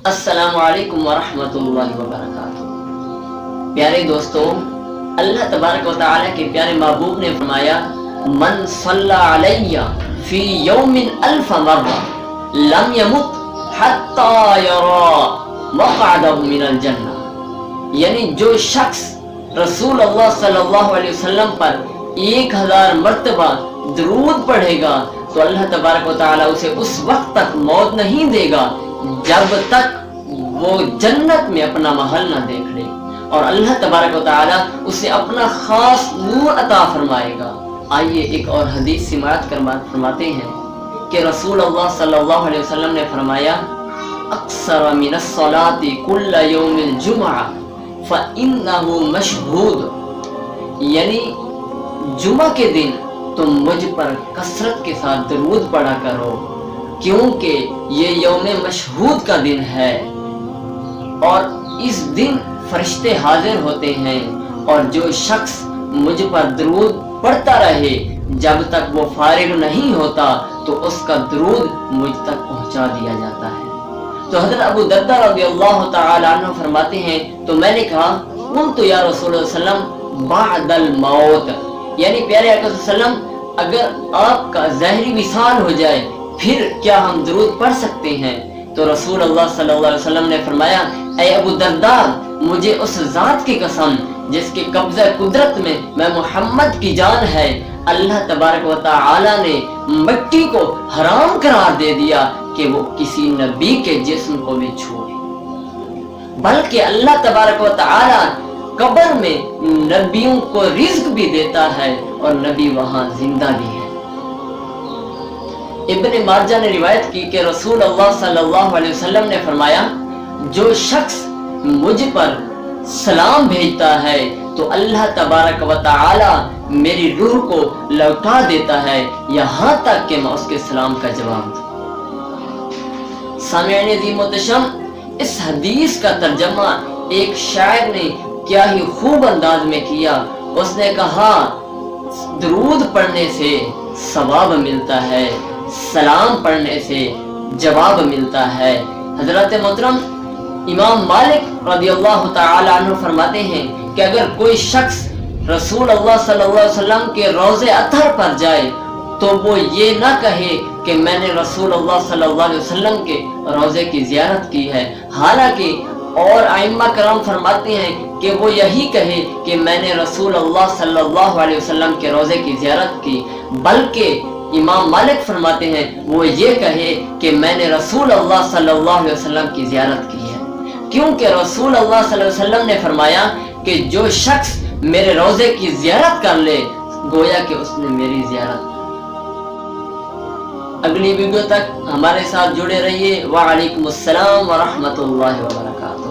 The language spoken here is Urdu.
السلام علیکم ورحمۃ اللہ وبرکاتہ۔ پیارے دوستو، اللہ تبارک و تعالیٰ کے پیارے محبوب نے فرمایا، من صلی علی فی یوم الف مرہ لم یمت حتی یری مقعدہ من الجنہ، یعنی جو شخص رسول اللہ صلی اللہ علیہ وسلم پر 1000 مرتبہ درود پڑھے گا تو اللہ تبارک و تعالیٰ اسے اس وقت تک موت نہیں دے گا جب تک وہ جنت میں اپنا محل نہ دیکھ لے، اور اللہ تبارک و تعالیٰ اسے اپنا خاص نور عطا فرمائے گا۔ آئیے ایک اور حدیث سماعت فرماتے ہیں کہ رسول اللہ صلی اللہ علیہ وسلم نے فرمایا، اکثر من الصلاة کل یوم الجمعہ فإنہ مشہود، یعنی جمعہ کے دن تم مجھ پر کثرت کے ساتھ درود پڑھا کرو کیونکہ یہ یوم مشہود کا دن ہے، اور اس دن فرشتے حاضر ہوتے ہیں، اور جو شخص مجھ پر درود پڑھتا رہے جب تک وہ فارغ نہیں ہوتا تو اس کا درود مجھ تک پہنچا دیا جاتا ہے۔ تو حضرت ابو دردہ رضی اللہ تعالی عنہ فرماتے ہیں، تو میں نے کہا، قلت یا رسول اللہ صلی اللہ علیہ وسلم بعد الموت، یعنی پیارے آقا صلی اللہ علیہ وسلم اگر آپ کا ظاہری وصال ہو جائے پھر کیا ہم درود پڑھ سکتے ہیں؟ تو رسول اللہ صلی اللہ علیہ وسلم نے فرمایا، اے ابو دردہ، مجھے اس ذات کی قسم جس کے قبضہ قدرت میں محمد کی جان ہے، اللہ تبارک و تعالی نے مٹی کو حرام قرار دے دیا کہ وہ کسی نبی کے جسم کو بھی چھوئے، بلکہ اللہ تبارک و تعالی قبر میں نبیوں کو رزق بھی دیتا ہے اور نبی وہاں زندہ بھی ہے۔ ابن ماجہ نے روایت کی کہ رسول اللہ صلی اللہ علیہ وسلم نے فرمایا، جو شخص مجھ پر سلام بھیجتا ہے تو اللہ تبارک و تعالی میری روح کو لوٹا دیتا ہے یہاں تک کہ میں اس کے سلام کا جواب دوں۔ سامعین عظیم محتشم، اس حدیث کا ترجمہ ایک شاعر نے کیا ہی خوب انداز میں کیا۔ اس نے کہا، درود پڑھنے سے ثواب ملتا ہے، سلام پڑھنے سے جواب ملتا ہے۔ حضرت محترم امام مالک رضی اللہ تعالی عنہ فرماتے ہیں کہ اگر کوئی شخص رسول اللہ صلی اللہ علیہ وسلم کے روضے اطہر پر جائے تو وہ یہ نہ کہے کہ میں نے رسول اللہ صلی اللہ علیہ وسلم کے روضے کی زیارت کی ہے، حالانکہ اور ائمہ کرام فرماتے ہیں کہ وہ یہی کہے کہ میں نے رسول اللہ صلی اللہ علیہ وسلم کے روضے کی زیارت کی، بلکہ امام مالک فرماتے ہیں وہ یہ کہے کہ میں نے رسول اللہ صلی اللہ علیہ وسلم کی زیارت کی ہے، کیونکہ رسول اللہ صلی اللہ علیہ وسلم نے فرمایا کہ جو شخص میرے روضے کی زیارت کر لے گویا کہ اس نے میری زیارت۔ اگلی ویڈیو تک ہمارے ساتھ جڑے رہیے۔ وعلیکم السلام ورحمۃ اللہ وبرکاتہ۔